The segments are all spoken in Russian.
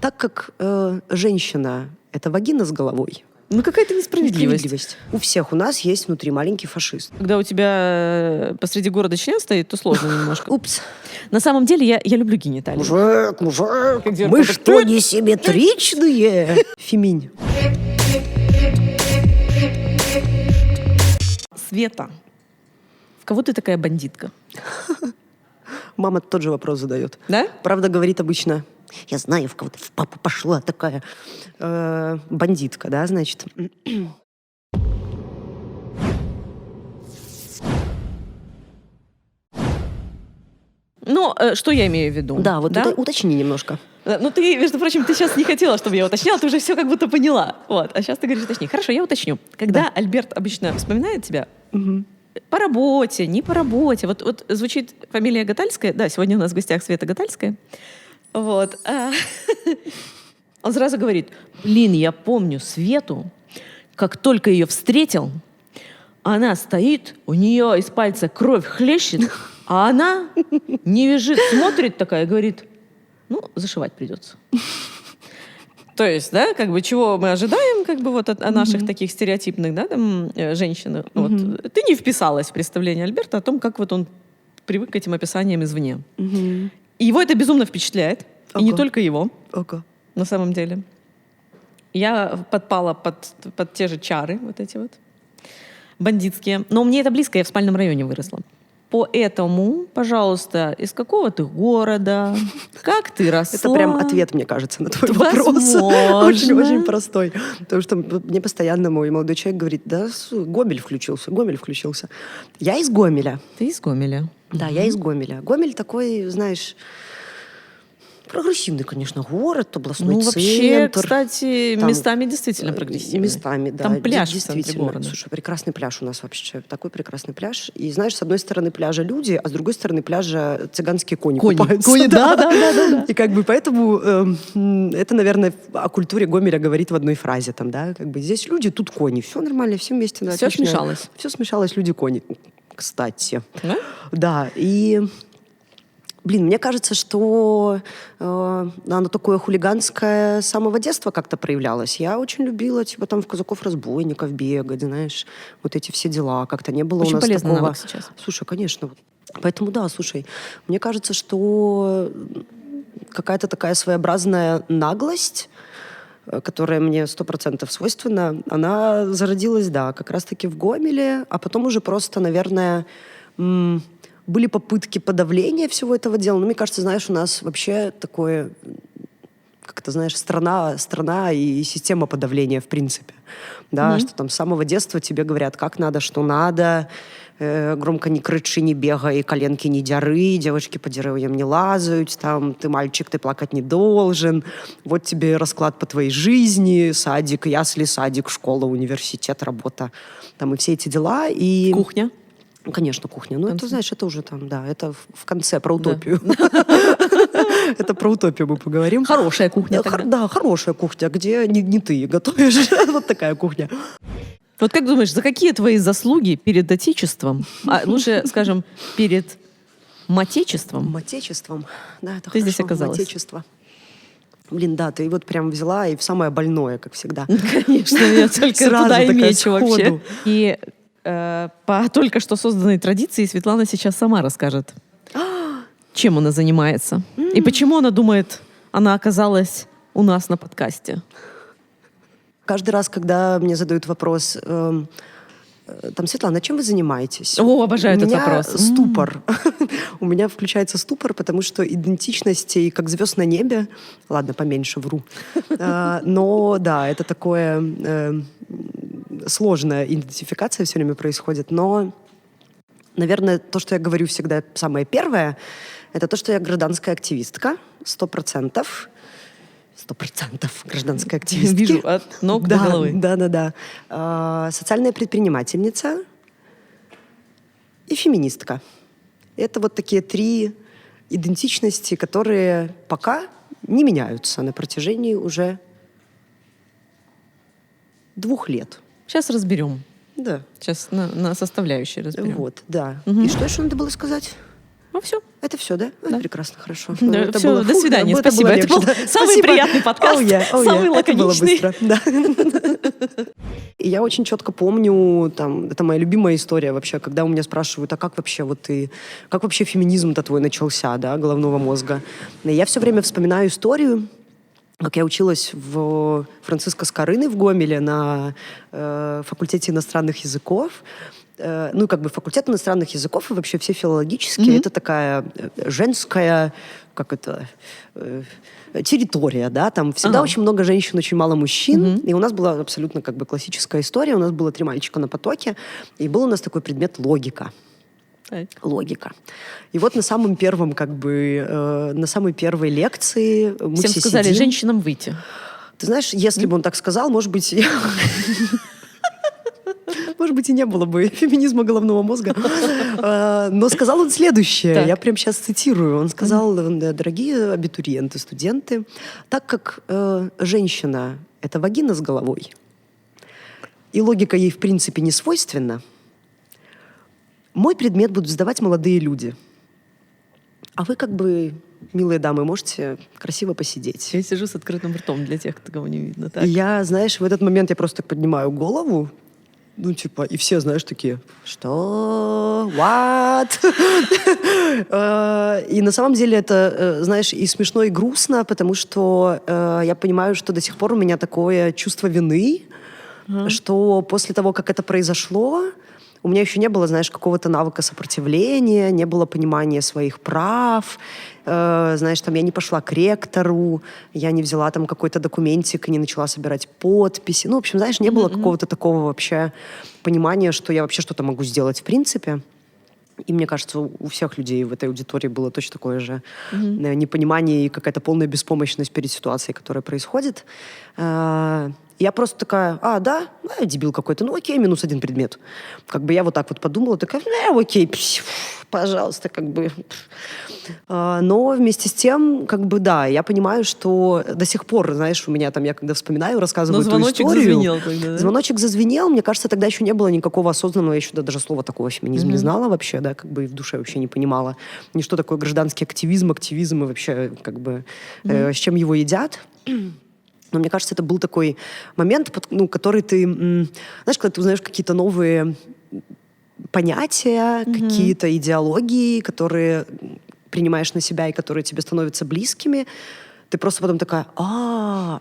Так как женщина — это вагина с головой, Ну, какая-то несправедливость. у всех у нас есть внутри маленький фашист. Когда у тебя посреди города член стоит, то сложно немножко. Упс. На самом деле я люблю гениталии. Мужик, Как мы дерьмо. что, не симметричные? Феминь. Света, в кого ты такая бандитка? Мама тот же вопрос задает. Да? Правда, говорит обычно: я знаю, в кого ты в папу пошла такая бандитка, да, значит. Ну, что я имею в виду? Да, вот уточни немножко. Ну, ты, между прочим, ты сейчас не хотела, чтобы я уточняла, ты уже все как будто поняла. Вот. А сейчас ты говоришь, уточни. Хорошо, я уточню. Когда Альберт обычно вспоминает тебя, по работе, не по работе. Вот звучит фамилия Гатальская. Да, сегодня у нас в гостях Света Гатальская. Вот. Он сразу говорит: блин, я помню Свету, как только ее встретил, она стоит, у нее из пальца кровь хлещет, а она не вяжет, смотрит такая и говорит: ну, зашивать придется. То есть, да, как бы чего мы ожидаем, как бы вот от наших таких стереотипных, да, там, женщин. Вот. Ты не вписалась в представление Альберта о том, как вот он привык к этим описаниям извне. И его это безумно впечатляет. И не только его, на самом деле. Я подпала под те же чары, вот эти вот бандитские. Но мне это близко, я в спальном районе выросла. Поэтому, пожалуйста, из какого ты города, как ты росла? Это прям ответ, мне кажется, на твой вопрос. Возможно. Очень-очень простой. Потому что мне постоянно мой молодой человек говорит: да, Гомель включился. Я из Гомеля. Ты из Гомеля. Да, я из Гомеля. Гомель такой, знаешь, прогрессивный, конечно, город, областной центр. Вообще, кстати, Там, местами действительно прогрессивный. Местами, да. Там пляж в центре действительно. города. Слушай, прекрасный пляж у нас вообще. Такой прекрасный пляж. И знаешь, с одной стороны пляжа люди, а с другой стороны пляжа цыганские кони купаются. Кони, да. И как бы поэтому это, наверное, о культуре Гомеля говорит в одной фразе. Там, да? Как бы здесь люди, тут кони. Все нормально, все вместе. Да, все отлично. смешалось. Все смешалось, люди-кони. Кстати. Да? Да, и... Блин, мне кажется, что оно такое хулиганское с самого детства как-то проявлялось. Я очень любила, типа, там, в казаков-разбойников бегать, знаешь, вот эти все дела. Как-то не было очень у нас полезный такого... навык сейчас. Слушай, конечно. Поэтому, да, слушай, мне кажется, что какая-то такая своеобразная наглость, которая мне 100% свойственна, она зародилась, да, как раз-таки в Гомеле, а потом уже просто, наверное... Были попытки подавления всего этого дела. Но мне кажется, знаешь, у нас вообще такое, как-то, знаешь, страна и система подавления, в принципе. Да, что там с самого детства тебе говорят, как надо, что надо, громко не кричи, не бегай, коленки не дяры, девочки по деревьям не лазают, там, ты мальчик, ты плакать не должен, вот тебе расклад по твоей жизни, садик, ясли, садик, школа, университет, работа, там, и все эти дела. И... Кухня. Конечно, кухня. Ну, это, знаешь, это уже там, да, это в конце, про утопию. Это про утопию мы поговорим. Хорошая кухня. Да, хорошая кухня, где не ты готовишь. Вот такая кухня. Вот как думаешь, за какие твои заслуги перед Отечеством, а лучше, скажем, перед Матечеством? Матечеством, да, это ты хорошо. Здесь оказалась? Матечество. Блин, да, ты вот прям взяла и в самое больное, как всегда. Конечно, я только туда и мечу вообще. И по только что созданной традиции Светлана сейчас сама расскажет, чем она занимается. И почему она думает, она оказалась у нас на подкасте. Каждый раз, когда мне задают вопрос, там, Светлана, чем вы занимаетесь? О, обожаю этот вопрос. Ступор. У меня включается ступор, потому что идентичности как звезд на небе. Ладно, поменьше вру. Но да, это такое... Сложная идентификация все время происходит, но, наверное, то, что я говорю всегда самое первое, это то, что я гражданская активистка, 100%. 100% гражданская активистка. Вижу от ног до головы. Да. Социальная предпринимательница и феминистка. Это вот такие три идентичности, которые пока не меняются на протяжении уже 2 лет. Сейчас разберем. Да. Сейчас на составляющие разберем. Вот, да. И что еще надо было сказать? Ну, все. Это все, да? Да. Прекрасно, хорошо. Да, Это всё, было, до свидания, это спасибо. было Это легче, был да. самый Спасибо. приятный подкаст, самый Это было лаконичный. быстро, да. И я очень четко помню, там, это моя любимая история вообще, когда у меня спрашивают, а как вообще вот ты, как вообще феминизм-то твой начался, да, головного мозга. И я все время вспоминаю историю, как я училась в Франциско Скорыны в Гомеле на факультете иностранных языков. Ну, как бы факультет иностранных языков и вообще все филологические, это такая женская, как это, территория, да, там всегда очень много женщин, очень мало мужчин, и у нас была абсолютно как бы классическая история, у нас было 3 мальчика на потоке, и был у нас такой предмет логика. Так. Логика. И вот на самом первом, как бы, на самой первой лекции мы Всем все сказали сидим. женщинам выйти. Ты знаешь, если бы он так сказал, может быть, может быть, и не было бы феминизма головного мозга. Но сказал он следующее, Так. я прям сейчас цитирую. Он сказал, дорогие абитуриенты, студенты, так как женщина — это вагина с головой, и логика ей в принципе не свойственна, мой предмет будут сдавать молодые люди. А вы как бы, милые дамы, можете красиво посидеть. Я сижу с открытым ртом для тех, кого не видно. Так. И я, знаешь, в этот момент я просто так поднимаю голову, ну, типа, и все, знаешь, такие, что? What? И на самом деле это, знаешь, и смешно, и грустно, потому что я понимаю, что до сих пор у меня такое чувство вины, что после того, как это произошло, у меня еще не было, знаешь, какого-то навыка сопротивления, не было понимания своих прав. Знаешь, там я не пошла к ректору, я не взяла там какой-то документик и не начала собирать подписи. Ну, в общем, знаешь, не было какого-то такого вообще понимания, что я вообще что-то могу сделать в принципе. И мне кажется, у всех людей в этой аудитории было точно такое же непонимание и какая-то полная беспомощность перед ситуацией, которая происходит. Я просто такая, да, дебил какой-то, ну окей, -1 предмет. Как бы я вот так вот подумала, такая, окей, пожалуйста, как бы. Но вместе с тем, как бы, да, я понимаю, что до сих пор, знаешь, у меня там, я когда вспоминаю, рассказываю эту звоночек историю. зазвенел тогда, да? Звоночек зазвенел, мне кажется, тогда еще не было никакого осознанного, я еще даже слова такого феминизм не знала вообще, да, как бы и в душе вообще не понимала, ни что такое гражданский активизм и вообще, как бы, с чем его едят. Но мне кажется, это был такой момент, ну, который ты, знаешь, когда ты узнаешь какие-то новые понятия, какие-то идеологии, которые принимаешь на себя и которые тебе становятся близкими, ты просто потом такая,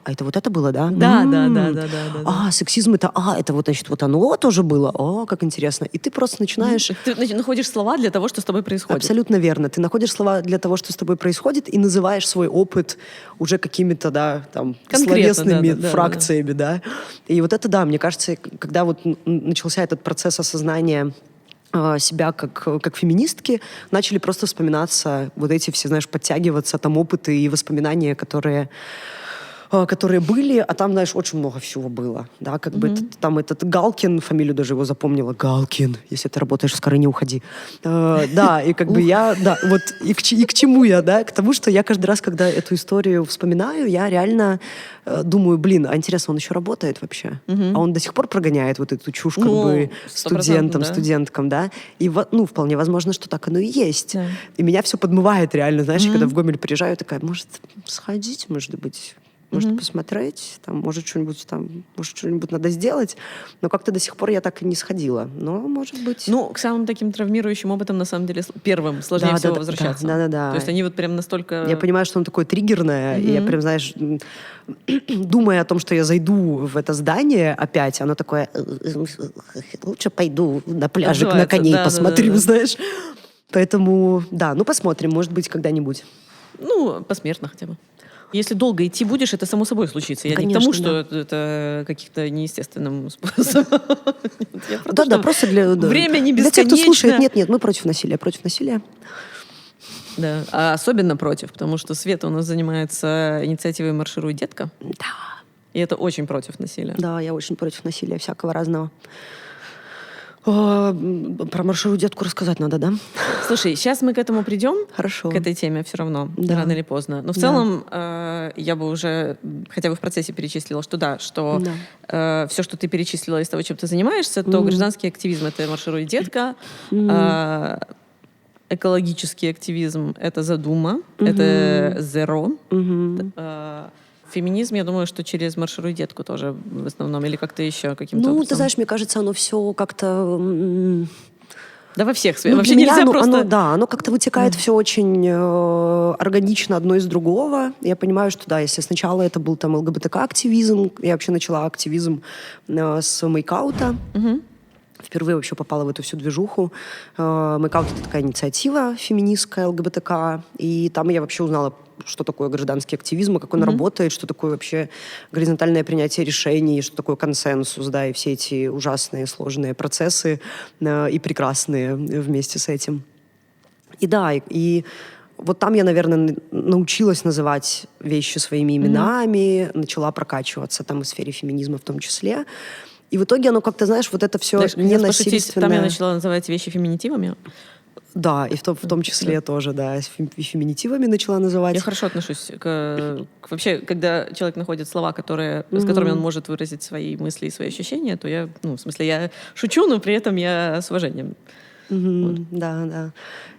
это вот это было, да? Да. Сексизм это вот, значит, вот оно тоже было, как интересно. И ты просто начинаешь... Ты находишь слова для того, что с тобой происходит. Абсолютно верно. Ты находишь слова для того, что с тобой происходит, и называешь свой опыт уже какими-то, да, там, словесными фракциями, да. И вот это, да, мне кажется, когда вот начался этот процесс осознания себя как феминистки, начали просто вспоминаться вот эти все, знаешь, подтягиваться там опыты и воспоминания, которые были, а там, знаешь, очень много всего было, да, как бы там этот Галкин, фамилию даже его запомнила, Галкин, если ты работаешь в Скорыне, уходи. Да, и как бы я, да, вот и к чему я, да, к тому, что я каждый раз, когда эту историю вспоминаю, я реально думаю, а интересно, он еще работает вообще? А он до сих пор прогоняет вот эту чушь как бы студентам, студенткам, да? И, ну, вполне возможно, что так оно и есть. Да. И меня все подмывает реально, знаешь, когда в Гомель приезжаю, такая, может, сходить, может быть, может посмотреть, там, может, что-нибудь надо сделать. Но как-то до сих пор я так и не сходила. Но, может быть... Ну, к самым таким травмирующим опытам, на самом деле, первым сложнее всего возвращаться. Да. То есть они вот прям настолько... Я понимаю, что оно такое триггерное, и я прям, знаешь, думая о том, что я зайду в это здание опять, оно такое, лучше пойду на пляжик на коней посмотрю, знаешь. Поэтому, да, ну посмотрим, может быть, когда-нибудь. Ну, посмертно хотя бы. Если долго идти будешь, это само собой случится. Я Конечно, не к тому, что это каких-то неестественным способом. Да, просто для... Время не для тех, кто слушает, бесконечно. нет, мы против насилия. Да, а особенно против, потому что Света у нас занимается инициативой «Маршируй, детка». Да. И это очень против насилия. Да, я очень против насилия всякого разного. Про маршрут детку рассказать надо, да? Слушай, сейчас мы к этому придем, Хорошо. к этой теме все равно, Да. рано или поздно. Но в целом я бы уже хотя бы в процессе перечислила, что да, что все, что ты перечислила из того, чем ты занимаешься, то гражданский активизм — это «Маршируй, детка». экологический активизм — это задума, это zero. Феминизм, я думаю, что через «Маршируй, детку» тоже в основном, или как-то еще каким-то Ну, образом. ты знаешь, мне кажется, оно все как-то... Да во всех Ну, сферах. Вообще для меня нельзя просто... оно как-то вытекает все очень органично одно из другого. Я понимаю, что да, если сначала это был там ЛГБТК-активизм, я вообще начала активизм с мейкаута. Впервые вообще попала в эту всю движуху. Мейкаут — это такая инициатива феминистская, ЛГБТК. И там я вообще узнала, что такое гражданский активизм, как он работает, что такое вообще горизонтальное принятие решений, что такое консенсус, да, и все эти ужасные, сложные процессы и прекрасные вместе с этим. И да, и вот там я, наверное, научилась называть вещи своими именами, начала прокачиваться там в сфере феминизма в том числе. И в итоге оно как-то, знаешь, вот это все ненасильственное... Там я начала называть вещи феминитивами. Да, и в том числе тоже, да, и феминитивами начала называть. Я хорошо отношусь вообще, когда человек находит слова, с которыми он может выразить свои мысли и свои ощущения, то я, в смысле, я шучу, но при этом я с уважением. Да, да.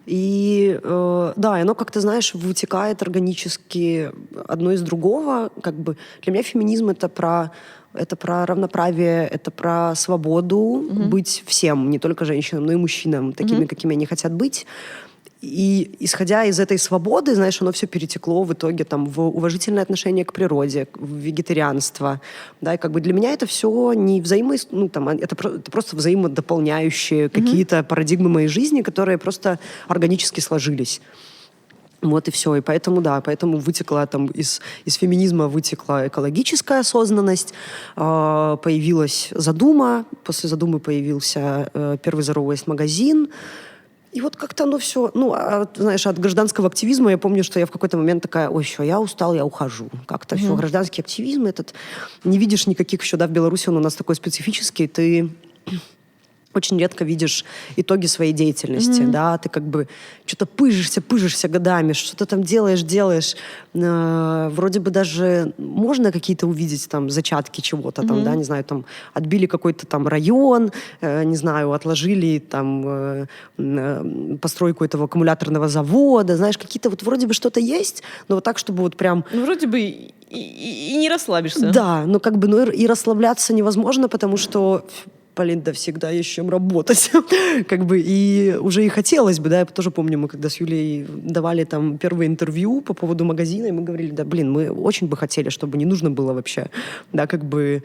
И да, оно как-то, знаешь, вытекает органически одно из другого. Как бы для меня феминизм — это про равноправие, это про свободу быть всем, не только женщинам, но и мужчинам, такими, какими они хотят быть. И исходя из этой свободы, знаешь, оно все перетекло в итоге там в уважительное отношение к природе, в вегетарианство. Да, и как бы для меня это все не это просто взаимодополняющие какие-то парадигмы моей жизни, которые просто органически сложились. Вот и все. И поэтому, да, вытекла там из феминизма вытекла экологическая осознанность, появилась задума, после задумы появился первый Zero Waste магазин. И вот как-то оно все... знаешь, от гражданского активизма я помню, что я в какой-то момент такая: ой, все, я устал, я ухожу. Как-то все, гражданский активизм этот... Не видишь никаких еще, да, в Беларуси он у нас такой специфический, ты очень редко видишь итоги своей деятельности, да, ты как бы что-то пыжишься годами, что-то там делаешь, вроде бы даже можно какие-то увидеть там зачатки чего-то, там, да, не знаю, там отбили какой-то там район, не знаю, отложили там постройку этого аккумуляторного завода, знаешь, какие-то вот вроде бы что-то есть, но вот так, чтобы вот прям... Ну, вроде бы и не расслабишься. Да, но как бы и расслабляться невозможно, потому что... Блин, да всегда есть чем работать. Как бы, и уже и хотелось бы, да, я тоже помню, мы когда с Юлей давали там первое интервью по поводу магазина, и мы говорили: да, блин, мы очень бы хотели, чтобы не нужно было вообще, да, как бы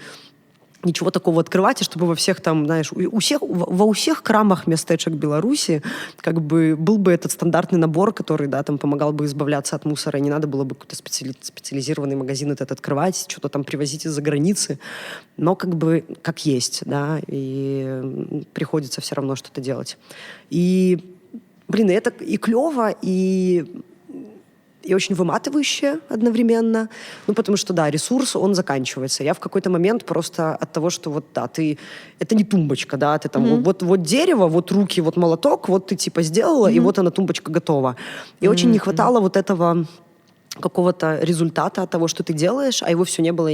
ничего такого открывать, и чтобы во всех там, знаешь, во всех крамах местечек Беларуси как бы был бы этот стандартный набор, который, да, там помогал бы избавляться от мусора, и не надо было бы какой-то специализированный магазин этот открывать, что-то там привозить из-за границы, но как бы как есть, да, и приходится все равно что-то делать. И, блин, это и клево, и очень выматывающе одновременно. Ну, потому что, да, ресурс, он заканчивается. Я в какой-то момент просто от того, что вот, да, это не тумбочка, да, ты там вот дерево, вот руки, вот молоток, вот ты типа сделала, и вот она, тумбочка, готова. И очень не хватало вот этого какого-то результата от того, что ты делаешь, а его все не было,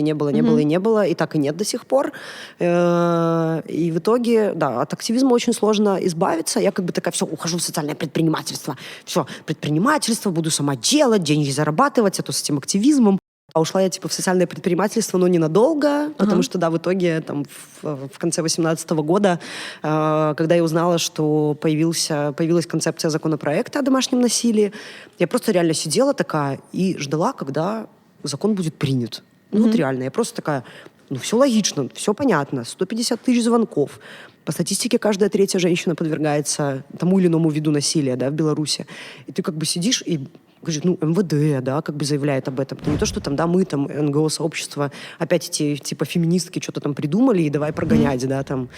и так и нет до сих пор. И в итоге, да, от активизма очень сложно избавиться. Я как бы такая: все, ухожу в социальное предпринимательство. Все, предпринимательство, буду сама делать, деньги зарабатывать, а то с этим активизмом. А ушла я типа в социальное предпринимательство, но ненадолго, потому что, да, в итоге там в конце 2018 года, когда я узнала, что появилась концепция законопроекта о домашнем насилии, я просто реально сидела такая и ждала, когда закон будет принят. Ну вот реально, я просто такая: ну все логично, все понятно, 150 тысяч звонков. По статистике, каждая третья женщина подвергается тому или иному виду насилия, да, в Беларуси. И ты как бы сидишь и говоришь: ну, МВД, да, как бы заявляет об этом. Это не то, что там, да, мы там, НГО-сообщество, опять эти, типа, феминистки что-то там придумали, и давай прогонять, да, там,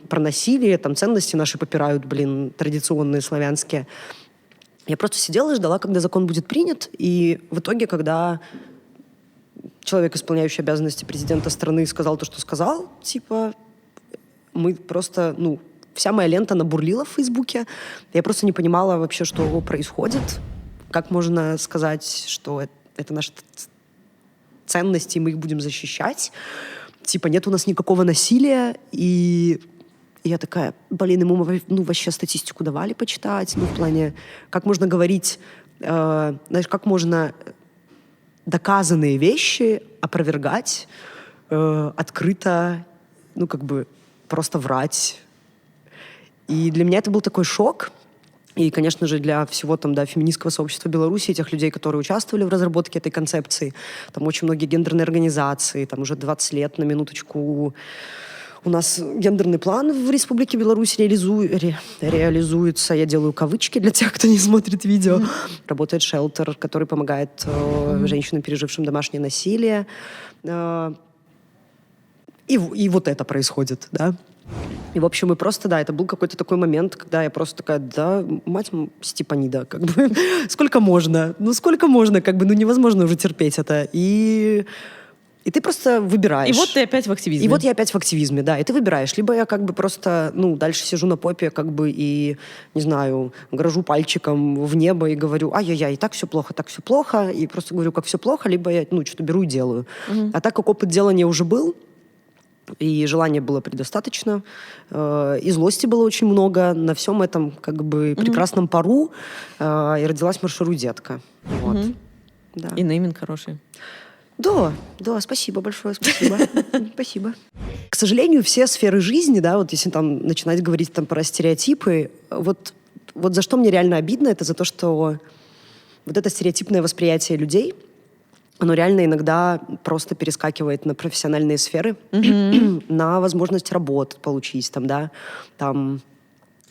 про насилие, там, ценности наши попирают, блин, традиционные славянские. Я просто сидела и ждала, когда закон будет принят, и в итоге, когда человек, исполняющий обязанности президента страны, сказал то, что сказал, типа, мы просто, вся моя лента набурлила в Фейсбуке. Я просто не понимала вообще, что происходит. Как можно сказать, что это наши ценности, и мы их будем защищать. Типа нет у нас никакого насилия. И И я такая, блин, ему вообще статистику давали почитать, в плане, как можно говорить, знаешь, как можно доказанные вещи опровергать открыто, просто врать. И для меня это был такой шок. И, конечно же, для всего феминистского сообщества Беларуси, тех людей, которые участвовали в разработке этой концепции, там очень многие гендерные организации, там уже 20 лет, на минуточку, у нас гендерный план в Республике Беларусь реализуется. Я делаю кавычки для тех, кто не смотрит видео. Работает шелтер, который помогает женщинам, пережившим домашнее насилие. И вот это происходит, да. И, в общем, это был какой-то такой момент, когда я просто такая, да, мать Степанида, сколько можно? Сколько можно, невозможно уже терпеть это. И ты просто выбираешь. И вот ты опять в активизме. И вот я опять в активизме, да. И ты выбираешь. Либо я просто, дальше сижу на попе, и, не знаю, грожу пальчиком в небо и говорю, ай-яй-яй, так все плохо. И просто говорю, как все плохо, либо я, что-то беру и делаю. А так как опыт делания уже был, и желания было предостаточно, и злости было очень много на всем этом прекрасном пару, и родилась «Маршируй, детка». Вот. Да. И нейминг хороший. Да, спасибо большое, спасибо. Спасибо. К сожалению, все сферы жизни, да, вот если там начинать говорить про стереотипы, вот за что мне реально обидно, это за то, что вот это стереотипное восприятие людей, оно реально иногда просто перескакивает на профессиональные сферы, на возможность работать, получить там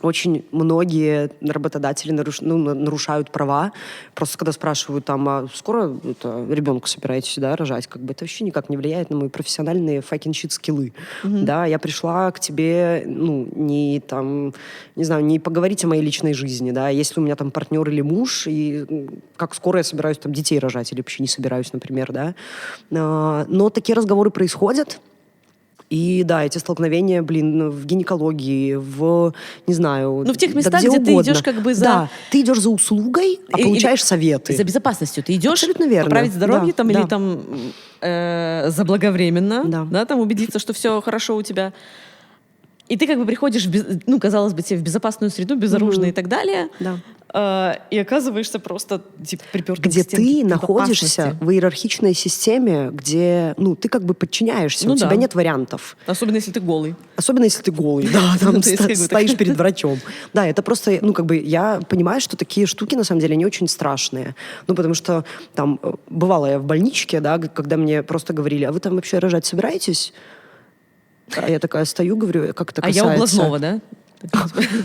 очень многие работодатели нарушают права. Просто когда спрашивают а скоро ребенка собираетесь рожать, это вообще никак не влияет на мои профессиональные fucking shit скиллы. Да, я пришла к тебе, не поговорить о моей личной жизни, да, если у меня партнер или муж, и как скоро я собираюсь детей рожать, или вообще не собираюсь, например, да. Но такие разговоры происходят. И да, эти столкновения, в гинекологии, в тех местах, где ты идешь за... Да, ты идешь за услугой, а получаешь советы. За безопасностью. Ты идешь верно. Поправить здоровье или заблаговременно, да, убедиться, что все хорошо у тебя. И ты приходишь, казалось бы, тебе в безопасную среду, безоружный и так далее, и оказываешься просто припёртым где к стенке ты находишься в иерархичной системе, где ты подчиняешься, у тебя нет вариантов. Особенно, если ты голый. Да, там стоишь перед врачом. Да, это просто, я понимаю, что такие штуки, на самом деле, они очень страшные. Потому что там, бывала я в больничке, да, когда мне просто говорили, а вы там вообще рожать собираетесь? А я такая стою, говорю, как это касается... А я у глазного, да?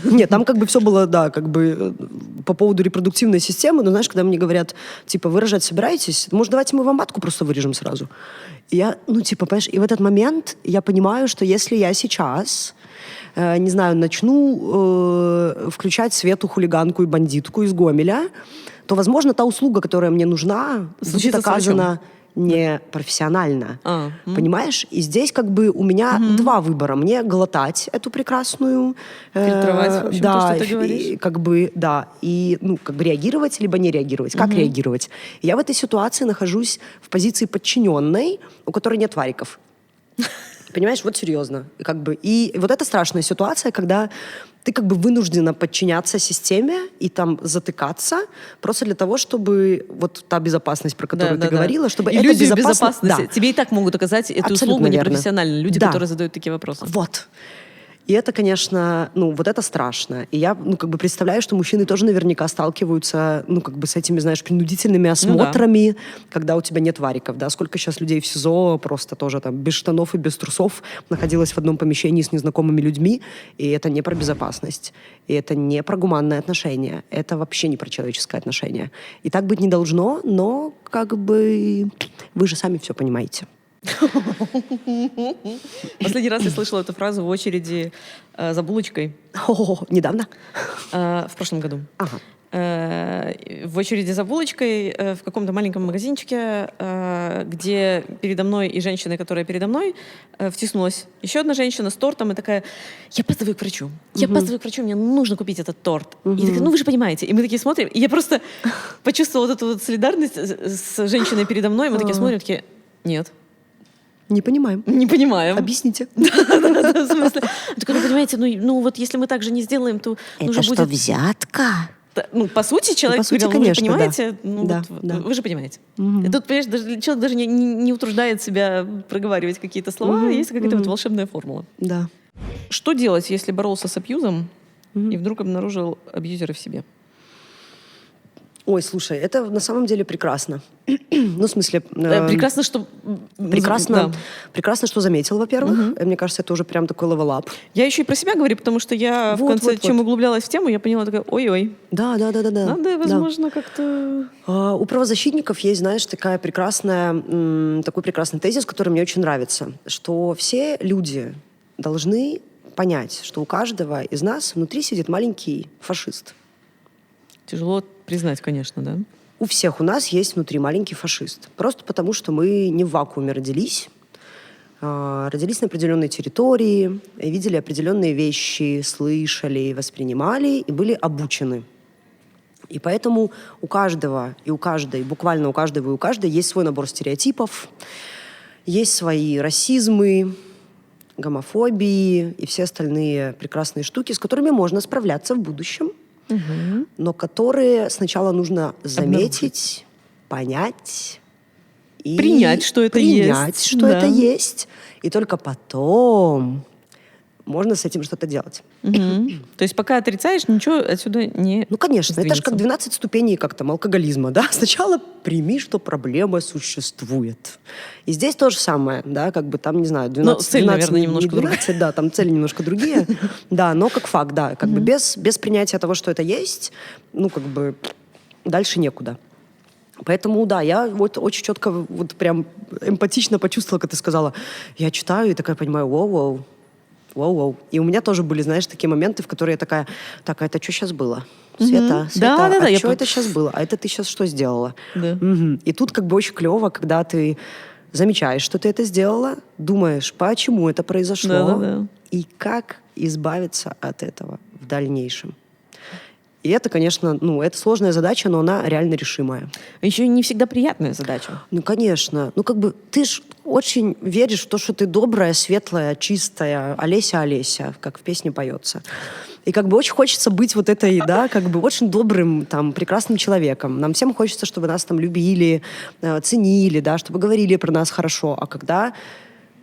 Нет, там все было, да, по поводу репродуктивной системы, но знаешь, когда мне говорят, вы рожать собираетесь? Может, давайте мы вам матку просто вырежем сразу? И я, понимаешь, и в этот момент я понимаю, что если я сейчас, не знаю, начну включать Свету хулиганку и бандитку из Гомеля, то, возможно, та услуга, которая мне нужна, будет оказана не профессионально. Понимаешь? И здесь у меня два выбора. Мне глотать эту прекрасную... Фильтровать, в общем, то, что ты говоришь. И реагировать, либо не реагировать. Как реагировать? И я в этой ситуации нахожусь в позиции подчиненной, у которой нет вариков. Понимаешь? Вот серьезно. И вот это страшная ситуация, когда ты вынуждена подчиняться системе и затыкаться просто для того, чтобы вот та безопасность, про которую ты говорила, чтобы иллюзию эта безопасность... Да. Тебе и так могут оказать эту услугу непрофессионально. Люди, которые задают такие вопросы. Вот. И это, конечно, вот это страшно. И я, представляю, что мужчины тоже наверняка сталкиваются, с этими, знаешь, принудительными осмотрами, когда у тебя нет вариков, да. Сколько сейчас людей в СИЗО просто тоже без штанов и без трусов находилось в одном помещении с незнакомыми людьми, и это не про безопасность, и это не про гуманное отношение, это вообще не про человеческое отношение. И так быть не должно, но вы же сами все понимаете. Последний раз я слышала эту фразу в очереди за булочкой. Недавно? В прошлом году. Ага. В очереди за булочкой в каком-то маленьком магазинчике, где передо мной и женщиной, которая передо мной, втиснулась еще одна женщина с тортом и такая: я опаздываю к врачу, мне нужно купить этот торт. И такая: вы же понимаете. И мы такие смотрим, и я просто почувствовала вот эту вот солидарность с женщиной передо мной, и мы такие смотрим, такие: нет. Не понимаем. Не понимаем. Объясните. В смысле? Так, ну, понимаете, ну вот если мы так же не сделаем, то Это уже что, будет... взятка? Ну, по сути, человек по сути, говорил, вы же конечно, да. понимаете? Ну, Да, вот, да. вы же понимаете. И тут, понимаешь, человек даже не утруждает себя проговаривать какие-то слова, есть какая-то вот волшебная формула. Да. Что делать, если боролся с абьюзом и вдруг обнаружил абьюзера в себе? Ой, слушай, это на самом деле прекрасно. Ну, в смысле... Прекрасно, что... Прекрасно, Да. прекрасно, что заметил, во-первых. Мне кажется, это уже прям такой левел-ап. Я еще и про себя говорю, потому что я в Вот, конце, вот, чем вот. углублялась в тему, я поняла, такая, ой-ой, Да. надо, возможно, как-то... У правозащитников есть, знаешь, такой прекрасный тезис, который мне очень нравится, что все люди должны понять, что у каждого из нас внутри сидит маленький фашист. Тяжело признать, конечно, да? У всех у нас есть внутри маленький фашист. Просто потому, что мы не в вакууме родились. Родились на определенной территории, видели определенные вещи, слышали, воспринимали и были обучены. И поэтому у каждого и у каждой, буквально у каждого и у каждой есть свой набор стереотипов, есть свои расизмы, гомофобии и все остальные прекрасные штуки, с которыми можно справляться в будущем, но которые сначала нужно заметить, понять и Принять, что это принять, есть. что Да. это есть, и только потом можно с этим что-то делать. То есть пока отрицаешь, ничего отсюда не Ну, конечно, это же сдвинется. как 12 ступеней как там алкоголизма, да? Сначала прими, что проблема существует. И здесь то же самое, да, как бы там, не знаю, 12... Но цель, 12, наверное, не немножко 12, да, там цели немножко другие, да, но как факт, да, как бы без принятия того, что это есть, ну, как бы дальше некуда. Поэтому, да, я вот очень четко, вот прям эмпатично почувствовала, как ты сказала. Я читаю и такая понимаю, воу. И у меня тоже были, знаешь, такие моменты, в которые я такая, так, а это что сейчас было? Света, Да, а я что это сейчас было? А это ты сейчас что сделала? Да. Мгм. И тут как бы очень клево, когда ты замечаешь, что ты это сделала, думаешь, почему это произошло, Да. и как избавиться от этого в дальнейшем. И это, конечно, ну, это сложная задача, но она реально решимая. Еще и не всегда приятная задача. Ну, конечно. Ну, как бы ты ж очень веришь в то, что ты добрая, светлая, чистая, Олеся, как в песне поется. И как бы очень хочется быть вот этой, да, как бы очень добрым, там, прекрасным человеком. Нам всем хочется, чтобы нас там любили, ценили, да, чтобы говорили про нас хорошо. А когда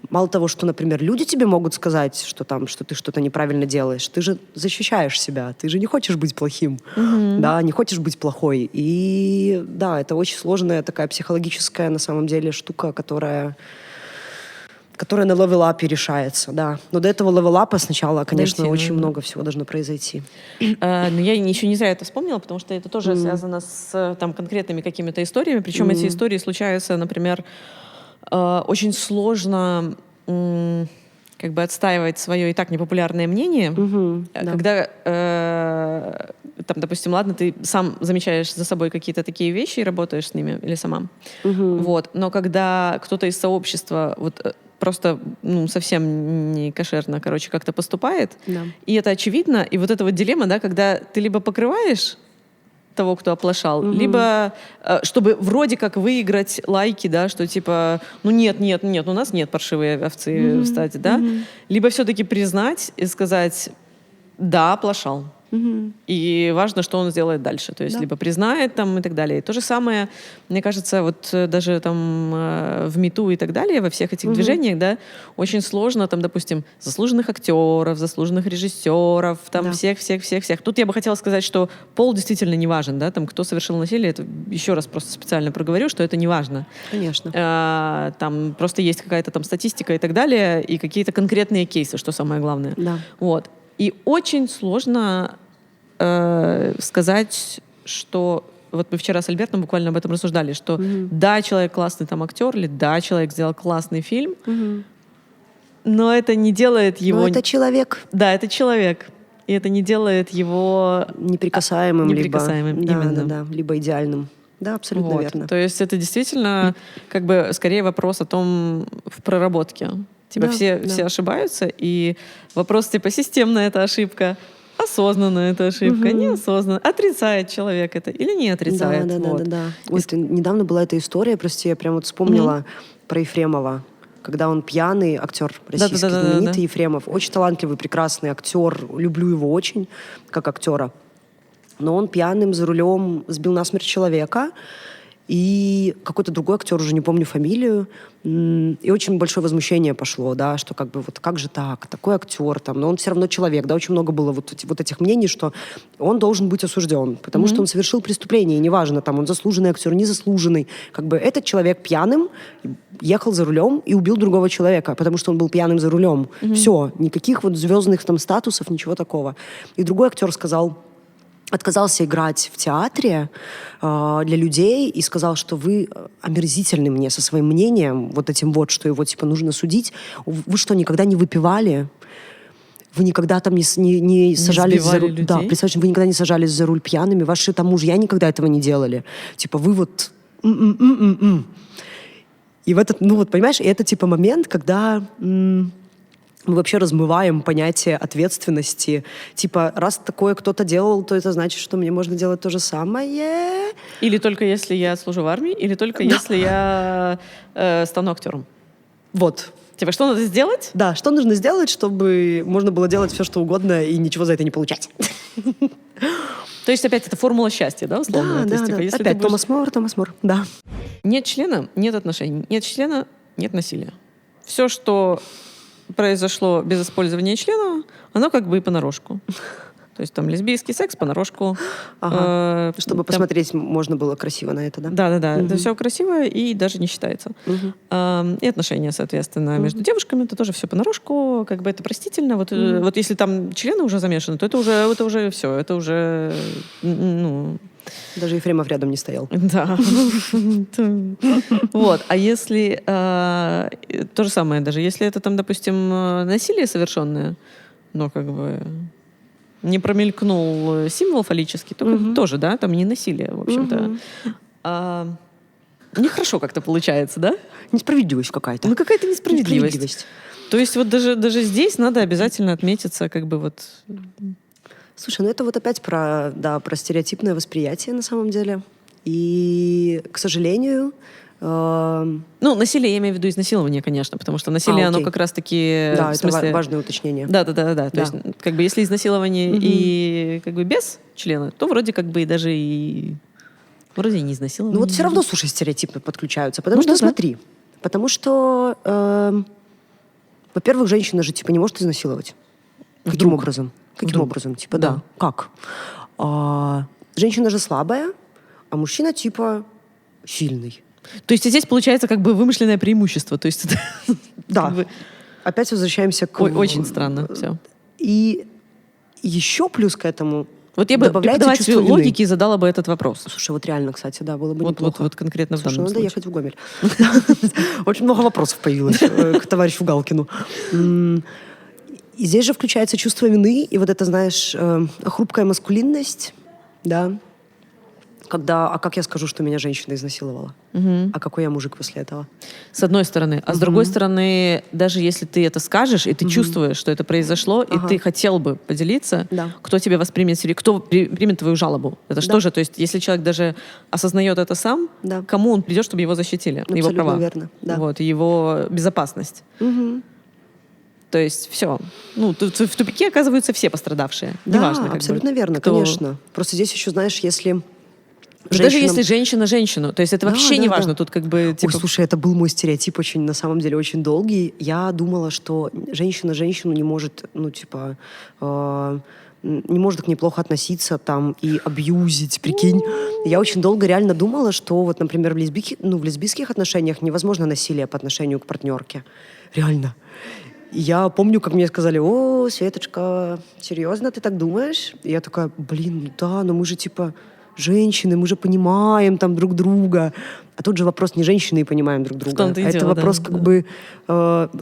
мало того, что, например, люди тебе могут сказать, что там, что ты что-то неправильно делаешь, ты же защищаешь себя, ты же не хочешь быть плохим, да, не хочешь быть плохой. И да, это очень сложная такая психологическая, на самом деле, штука, которая на левел-апе решается, да. Но до этого левел-апа сначала, конечно, Дойти, очень да. много всего должно произойти. Но я еще не зря это вспомнила, потому что это тоже связано с там, конкретными какими-то историями. Причем эти истории случаются, например, очень сложно как бы отстаивать свое и так непопулярное мнение, да. когда, там, допустим, ладно, ты сам замечаешь за собой какие-то такие вещи и работаешь с ними, или сама. Вот. Но когда кто-то из сообщества вот просто совсем не кошерно, короче, как-то поступает, Да. и это очевидно, и вот эта вот дилемма, да, когда ты либо покрываешь того, кто оплошал, либо чтобы вроде как выиграть лайки, да, что типа, ну нет, у нас нет паршивой овцы в стаде, да, либо все-таки признать и сказать, да, оплошал. И важно, что он сделает дальше. То есть либо признает там и так далее. И то же самое, мне кажется, вот даже там в МИТУ и так далее, во всех этих движениях, да, очень сложно там, допустим, заслуженных актеров, заслуженных режиссеров, там всех. Тут я бы хотела сказать, что пол действительно не важен, да, там кто совершил насилие, это еще раз просто специально проговорю, что это не важно. Конечно. Там просто есть какая-то там статистика и так далее, и какие-то конкретные кейсы, что самое главное. Да. Вот. И очень сложно сказать, что... Вот мы вчера с Альбертом буквально об этом рассуждали, что да, человек классный там актер, или да, человек сделал классный фильм, но это не делает его... Но это человек. Да, это человек. И это не делает его... Неприкасаемым, неприкасаемым, либо... именно. Да, либо идеальным. Да, абсолютно Вот. верно. То есть это действительно как бы скорее вопрос о том в проработке. Типа Да, все ошибаются, и вопрос типа системная эта ошибка, осознанная эта ошибка, неосознанная. Отрицает человек это или не отрицает. Да. Ой, недавно была эта история, прости, я прям вот вспомнила про Ефремова. когда он пьяный, актер российский, Да-да-да-да-да. знаменитый Ефремов, очень талантливый, прекрасный актер, люблю его очень, как актера. Но он пьяным за рулем сбил насмерть человека, и какой-то другой актер, уже не помню фамилию, и очень большое возмущение пошло, да, что как бы вот как же так, такой актер там, но он все равно человек, да, очень много было вот этих мнений, что он должен быть осужден, потому что он совершил преступление, и неважно, там, он заслуженный актер, незаслуженный, как бы этот человек пьяным ехал за рулем и убил другого человека, потому что он был пьяным за рулем. Все, никаких вот звездных там статусов, ничего такого. И другой актер отказался играть в театре для людей и сказал, что вы омерзительны мне со своим мнением, вот этим вот, что его типа нужно судить. Вы что, никогда не выпивали? Вы никогда там не сажались за руль? Людей? Да, представьте, вы никогда не сажались за руль пьяными, ваши там мужья никогда этого не делали. Типа вы вот... И в этот, ну вот, понимаешь, и это типа момент, когда... мы вообще размываем понятие ответственности. Типа, раз такое кто-то делал, то это значит, что мне можно делать то же самое. Или только если я служу в армии, или только если я стану актером. Вот. Типа, что надо сделать? Да, что нужно сделать, чтобы можно было делать все, что угодно и ничего за это не получать? То есть, опять, это формула счастья, да, условно? То есть, типа, если Опять ты будешь- Томас Мор, да. Нет члена — нет отношений. Нет члена — нет насилия. Все, что произошло без использования члена, оно как бы и понарошку. То есть там лесбийский секс понарошку. Ага. Чтобы Там- посмотреть, можно было красиво на это, да? Да. Это все красиво и даже не считается. И отношения, соответственно, между девушками, это тоже все понарошку, как бы это простительно. Вот если там члены уже замешаны, то это уже все, это уже, ну... Даже Ефремов рядом не стоял. Да. Вот. А если то же самое, даже если это там, допустим, насилие совершенное, но как бы не промелькнул символ фаллический, то как бы тоже, да, там не насилие, в общем-то. Нехорошо как-то получается, да? Несправедливость какая-то. Ну, какая-то несправедливость. То есть вот даже здесь надо обязательно отметиться, как бы вот... Слушай, ну это вот опять про стереотипное восприятие на самом деле. И, к сожалению... Ну, насилие, я имею в виду изнасилование, конечно, потому что насилие, оно окей. как раз-таки... Да, в смысле... это важное уточнение. Да. То есть, как бы, если изнасилование и как бы без члена, то вроде как бы и даже и... Вроде и не изнасилование. Ну вот все равно, слушай, стереотипы подключаются. Потому что, да. смотри, потому что, во-первых, женщина же, типа, не может изнасиловать. Каким образом? Каким образом? Типа, да. Как? Женщина же слабая, а мужчина, типа, сильный. То есть здесь получается как бы вымышленное преимущество. То есть это Да. как бы Опять возвращаемся к... очень странно все. И еще плюс к этому Вот я бы добавляется преподавателю чувство вины. логики задала бы этот вопрос. Слушай, вот реально, кстати, да, было бы Вот неплохо. конкретно в Слушай, данном надо случае. ехать в Гомель. Очень много вопросов появилось к товарищу Галкину. И здесь же включается чувство вины, и вот это, знаешь, хрупкая маскулинность, да, когда, а как я скажу, что меня женщина изнасиловала? А какой я мужик после этого? С одной стороны. А с другой стороны, даже если ты это скажешь, и ты чувствуешь, что это произошло, и ты хотел бы поделиться, Да. кто тебя воспримет серьезно, кто примет твою жалобу? Это что же? То есть, если человек даже осознает это сам, Да. кому он придет, чтобы его защитили? Его Абсолютно права. верно, да. Вот, его безопасность. То есть все. Ну, тут в тупике оказываются все пострадавшие. Да, Неважно, как бы, абсолютно верно, кто- конечно. Просто здесь еще, знаешь, если... Даже если женщина женщину. То есть это Да, вообще да, не важно. да. Тут как бы... Ой, слушай, это был мой стереотип очень, на самом деле, очень долгий. Я думала, что женщина женщину не может, ну, типа, не может к ней плохо относиться там и абьюзить, прикинь. Я очень долго реально думала, что вот, например, в лесбийских отношениях невозможно насилие по отношению к партнерке. Реально. И я помню, как мне сказали: о, Светочка, серьезно, ты так думаешь? И я такая: блин, да, но мы же, типа, женщины, мы же понимаем там друг друга. А тут же вопрос не женщины и понимаем друг друга. том-то и Это дело, вопрос да, как бы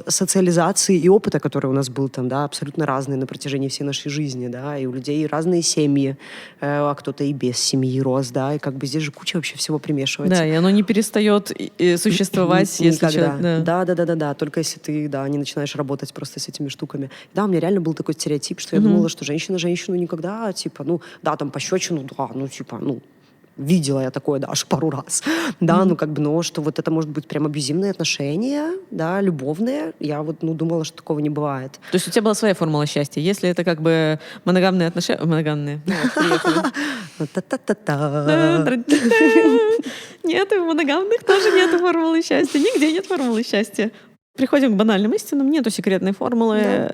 социализации и опыта, который у нас был там, да, абсолютно разный на протяжении всей нашей жизни, да, и у людей разные семьи, а кто-то и без семьи рос, да, и как бы здесь же куча вообще всего примешивается. Да, и оно не перестает существовать, если Никогда. человек... Да. Только если ты, не начинаешь работать просто с этими штуками. Да, у меня реально был такой стереотип, что я думала, что женщина женщину никогда, типа, там пощечину, да, видела я такое даже пару раз, да, ну, как бы, но что вот это может быть прям абьюзивные отношения, да, любовные, я вот, ну, думала, что такого не бывает. То есть у тебя была своя формула счастья. Если это как бы моногамные отношения... Моногамные. Та-та-та-та. Нет, и в моногамных тоже нет формулы счастья. Нигде нет формулы счастья. Приходим к банальным истинам. Нету секретной формулы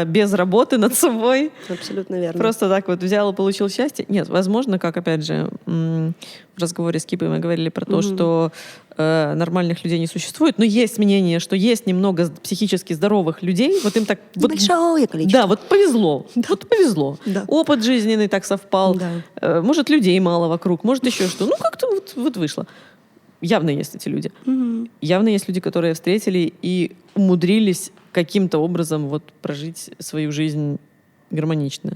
без работы над собой. Абсолютно верно. Просто так вот взял и получил счастье. Нет, возможно, как, опять же, в разговоре с Кипой мы говорили про то, что нормальных людей не существует, но есть мнение, что есть немного психически здоровых людей. Вот им так... Большое количество. Да, вот повезло. Вот повезло. Да. Опыт жизненный так совпал. Да. Может, людей мало вокруг, может, еще что. Ну, как-то вот вышло. Явно есть эти люди. Явно есть люди, которые встретили и умудрились каким-то образом вот прожить свою жизнь гармонично.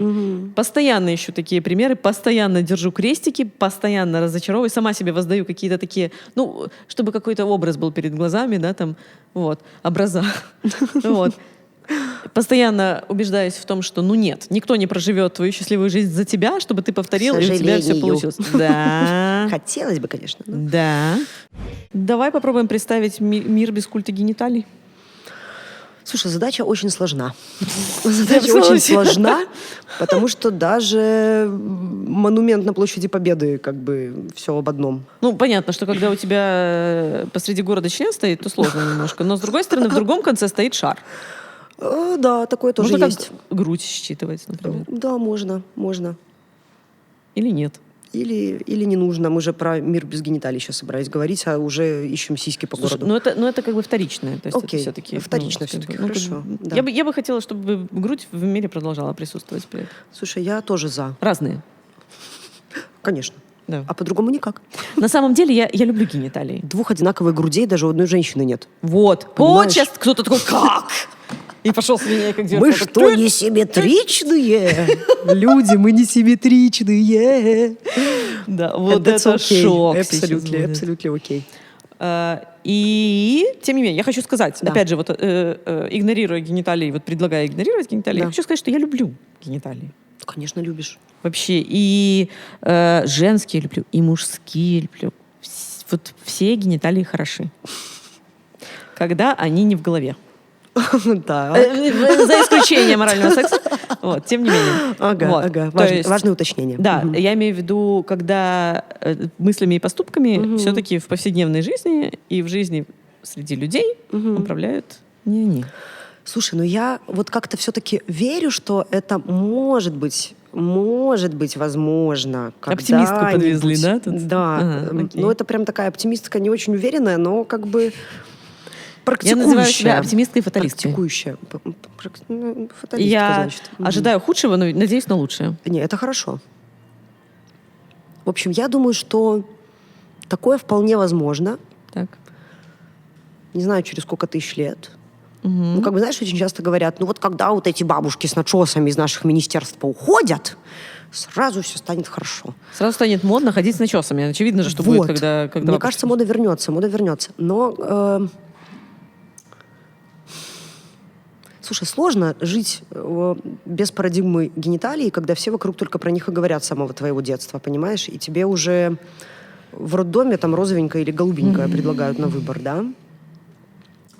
Постоянно ищу такие примеры, постоянно держу крестики, постоянно разочаровываю, сама себе воздаю какие-то такие, ну, чтобы какой-то образ был перед глазами, да, там, вот, образа. Вот. Постоянно убеждаюсь в том, что, ну нет, никто не проживет твою счастливую жизнь за тебя, чтобы ты повторил, и у тебя все получилось. Да. Хотелось бы, конечно. Но... Да. Давай попробуем представить мир без культа гениталий. Слушай, задача очень сложна. Задача очень сложна, потому что даже монумент на площади Победы как бы все об одном. Ну, понятно, что когда у тебя посреди города член стоит, то сложно немножко. Но, с другой стороны, в другом конце стоит шар. Да, такое тоже Можно есть. как грудь считывать, например. Да, можно. Или нет. Или не нужно. Мы же про мир без гениталий сейчас собрались говорить, а уже ищем сиськи по Слушай, городу. ну это как бы вторичное. То есть Окей, это все-таки, вторично все-таки, хорошо. Да. Я бы хотела, чтобы грудь в мире продолжала присутствовать при этом. Слушай, я тоже за. Разные. Конечно. Да. А по-другому никак. На самом деле я люблю гениталии. 2 одинаковых грудей даже у одной женщины нет. Вот. Понимаешь? Вот сейчас кто-то такой, как? И пошел с линейкой к зеркалу. Мы что, не симметричные? Люди, мы не симметричные. Да, вот And that's это okay. шок. Абсолютно окей. И, тем не менее, я хочу сказать, Да. опять же, вот игнорируя гениталии, вот предлагая игнорировать гениталии, Да. я хочу сказать, что я люблю гениталии. Конечно, любишь. Вообще, и женские люблю, и мужские люблю. Вот все гениталии хороши. Когда они не в голове. Да. За исключением морального секса. Вот, тем не менее. Ага. То есть, Важное уточнение. да, я имею в виду, когда мыслями и поступками все-таки в повседневной жизни и в жизни среди людей управляют не они. Слушай, ну я вот как-то все-таки верю, что это может быть возможно. Оптимистку подвезли, да, тут? Да. Ага, окей. Ну это прям такая оптимистка не очень уверенная, но как бы Я практикующая. называю себя оптимисткой и фаталисткой. Практикующая. И Фаталистка, я значит. ожидаю худшего, но надеюсь на лучшее. Не, это хорошо. В общем, я думаю, что такое вполне возможно. Так. Не знаю, через сколько тысяч лет. Ну, как бы, знаешь, очень часто говорят, ну вот когда вот эти бабушки с начесами из наших министерств уходят, сразу все станет хорошо. Сразу станет модно ходить с начесами. Очевидно же, что Вот. будет, когда Мне бабушки- кажется, мода вернется. Но, слушай, сложно жить без парадигмы гениталий, когда все вокруг только про них и говорят с самого твоего детства, понимаешь? И тебе уже в роддоме там розовенькое или голубенькое предлагают на выбор, да?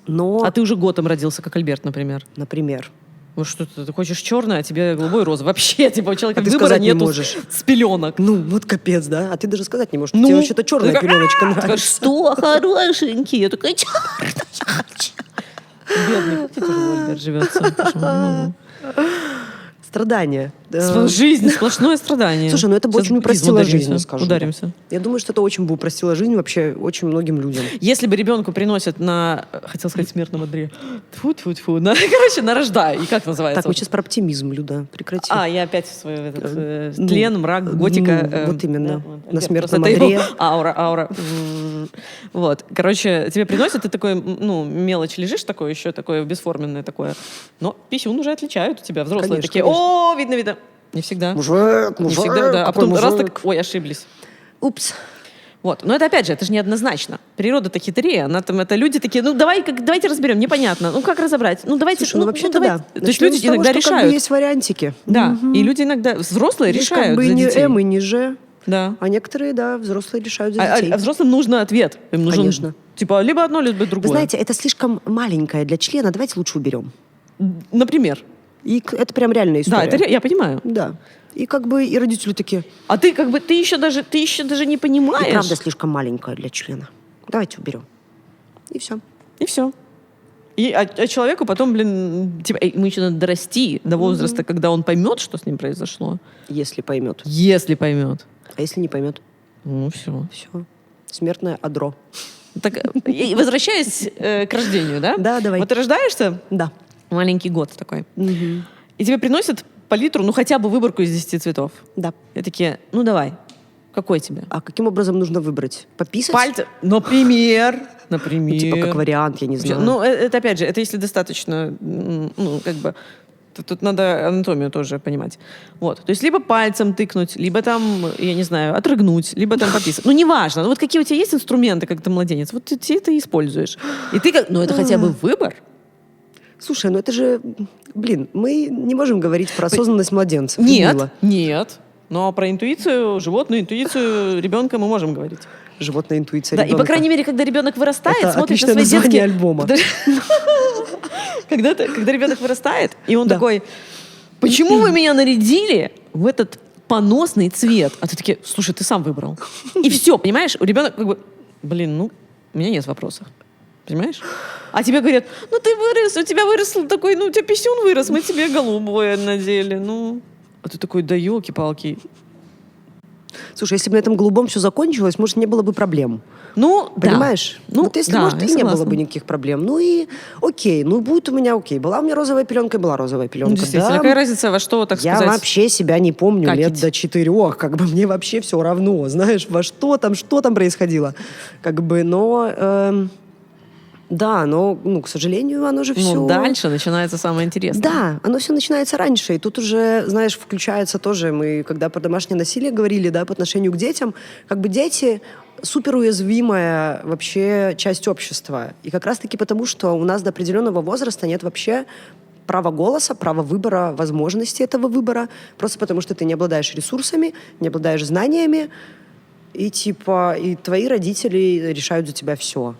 Но, А ты уже готом родился, как Альберт, например. например, Вот что ты хочешь черное, а тебе голубой розовый. Вообще, типа, у человека А ты выбора сказать не нету можешь. с пеленок. ну вот капец, да? А ты даже сказать не можешь, Ну, тебе вообще-то черная такая, пеленочка Такая, нравится. что, хорошенький? Я такая, черная, я хочу. Бедный, как тебе тяжело, Альберт, живется. Боже мой, не могу. Страдания. Жизнь, сплошное страдание. Слушай, ну это бы Сейчас очень упростило ударимся, жизнь, скажу. Ударимся. Я думаю, что это очень бы упростило жизнь вообще очень многим людям. Если бы ребенку приносят на, хотел сказать, смертном одре, тьфу-тьфу-тьфу, короче, на рождай, и как называется? Так, мы сейчас про оптимизм, Люда, прекрати. Я опять в свой тлен, мрак, готика. вот именно, вот, на Альберт, смертном просто это одре. его аура. Вот, короче, тебе приносят, ты такой, мелочь лежишь такое еще, такое бесформенное такое, но писюн уже отличают у тебя, взрослые Конечно, такие, конечно. видно. Не всегда. Мужик, Не всегда, да. А какой потом раз мужик. так, ой, ошиблись. Упс. Вот. Но это, опять же, это же неоднозначно. Природа-то хитрее. Она там, это люди такие, давайте разберем, непонятно. Ну, как разобрать? Ну, давайте... Слушай, вообще-то давайте. да. То есть Начнем люди с того, иногда что как бы решают. есть вариантики. Да, и люди иногда, взрослые Есть решают как бы за не детей. М и не Ж. Да. А некоторые, да, взрослые решают за детей. А взрослым нужен ответ. Им нужен, Конечно. типа, либо одно, либо другое. Вы знаете, это слишком маленькое для члена, давайте лучше уберем. Например. И это прям реальная Да, история. я понимаю. Да. И как бы и родители такие, А ты как бы, ты еще даже не понимаешь. и правда слишком маленькое для члена. Давайте уберем. И все. И все. А человеку потом, типа, ему еще надо дорасти до возраста, когда он поймет, что с ним произошло. Если поймет. Если поймет. А если не поймет? Ну, все. Все. Смертное адро. Так, и возвращаясь к рождению, да? Да, давай. Вот ты рождаешься, Да. маленький год такой, Мгм. и тебе приносят палитру, ну, хотя бы выборку из 10 цветов. Да. И такие, ну, давай, какой тебе? А каким образом нужно выбрать? Пописать? Пальцы, например. Ну, типа как вариант, я не знаю. Ну, это опять же, это если достаточно, ну, как бы, тут надо анатомию тоже понимать. Вот. То есть либо пальцем тыкнуть, либо там, я не знаю, отрыгнуть, либо там пописать. Ну, неважно. Ну, вот какие у тебя есть инструменты, как ты младенец, вот ты это и используешь. И ты как, ну, это хотя бы выбор. Слушай, ну это же, блин, мы не можем говорить про осознанность младенцев. Нет, Людмила. нет. Но про интуицию, животную интуицию ребенка мы можем говорить. Животная интуиция Да, и ребенка. по крайней мере, когда ребенок вырастает, Это смотрит на отличное свои название детские... альбома. Подожди. Когда ребенок вырастает, и он Да. такой, почему вы меня нарядили в этот поносный цвет? А ты такие, слушай, ты сам выбрал. И все, понимаешь? У ребенка как бы, блин, ну, у меня нет вопросов. Понимаешь? А тебе говорят, ну ты вырос, у тебя вырос такой, ну у тебя писюн вырос, мы тебе голубое надели. Ну, а ты такой, да елки-палки. Слушай, если бы на этом голубом все закончилось, может, не было бы проблем. Ну, Понимаешь? Да. Ну, вот если, да, может, я и не было согласна. бы никаких проблем. Ну и окей, ну будет у меня окей. Была у меня розовая пеленка, была розовая пеленка. Ну, действительно, Да, какая разница, во что, так я сказать... вообще себя не помню какить. лет до 4, как бы мне вообще все равно, знаешь, во что там происходило. Как бы, но... да, но, ну, к сожалению, оно же все... Ну, дальше начинается самое интересное. Да, оно все начинается раньше, и тут уже, знаешь, включается тоже, мы когда про домашнее насилие говорили, да, по отношению к детям, как бы дети суперуязвимая вообще часть общества. И как раз-таки потому, что у нас до определенного возраста нет вообще права голоса, права выбора, возможности этого выбора, просто потому что ты не обладаешь ресурсами, не обладаешь знаниями, и типа, и твои родители решают за тебя все.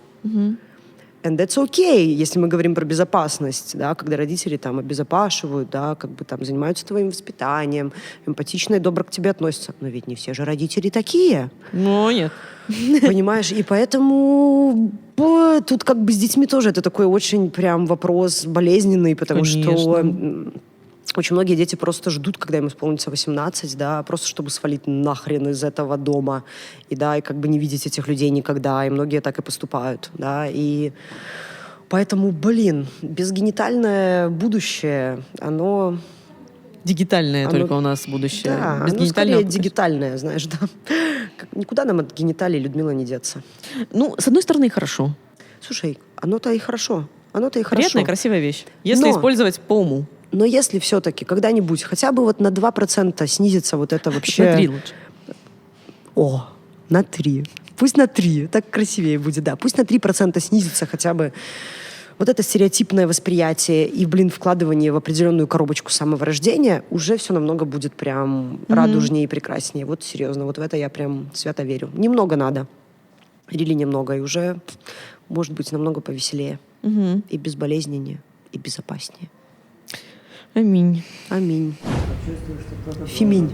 And that's okay, если мы говорим про безопасность, да, когда родители там обезопашивают, да, как бы там занимаются твоим воспитанием, эмпатично и добро к тебе относятся. Но ведь не все же родители такие, Ну, нет. понимаешь? И поэтому тут как бы с детьми тоже это такой очень прям вопрос болезненный, потому что Конечно. очень многие дети просто ждут, когда им исполнится 18, да, просто чтобы свалить нахрен из этого дома, и да, и как бы не видеть этих людей никогда, и многие так и поступают, да, и поэтому, блин, безгенитальное будущее, оно... Дигитальное Оно- только у нас будущее. Да, Без оно генитального скорее пока что. дигитальное, знаешь, да. Никуда нам от гениталий, Людмила, не деться. Ну, с одной стороны, хорошо. Слушай, оно-то и хорошо, оно-то и хорошо. Приятная, красивая вещь. Если Но- использовать по уму. Но если все-таки когда-нибудь хотя бы вот на 2% снизится вот это вообще... На 3 лучше. О, на 3. Пусть на 3, так красивее будет, да. Пусть на 3% снизится хотя бы вот это стереотипное восприятие и, блин, вкладывание в определенную коробочку с самого рождения, уже все намного будет прям радужнее и прекраснее. Вот серьезно, вот в это я прям свято верю. Немного надо. Или немного, и уже может быть намного повеселее. Мгм. И безболезненнее, и безопаснее. Аминь. Аминь. Феминь.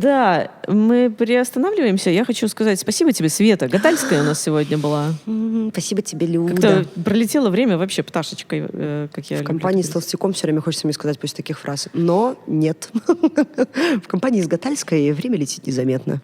Да, мы приостанавливаемся. Я хочу сказать спасибо тебе, Света. Гатальская у нас сегодня была. Спасибо тебе, Люда. Как-то пролетело время вообще пташечкой, как я В люблю компании с говорить. толстяком все время хочется мне сказать после таких фраз. Но нет. В компании с Гатальской время летит незаметно.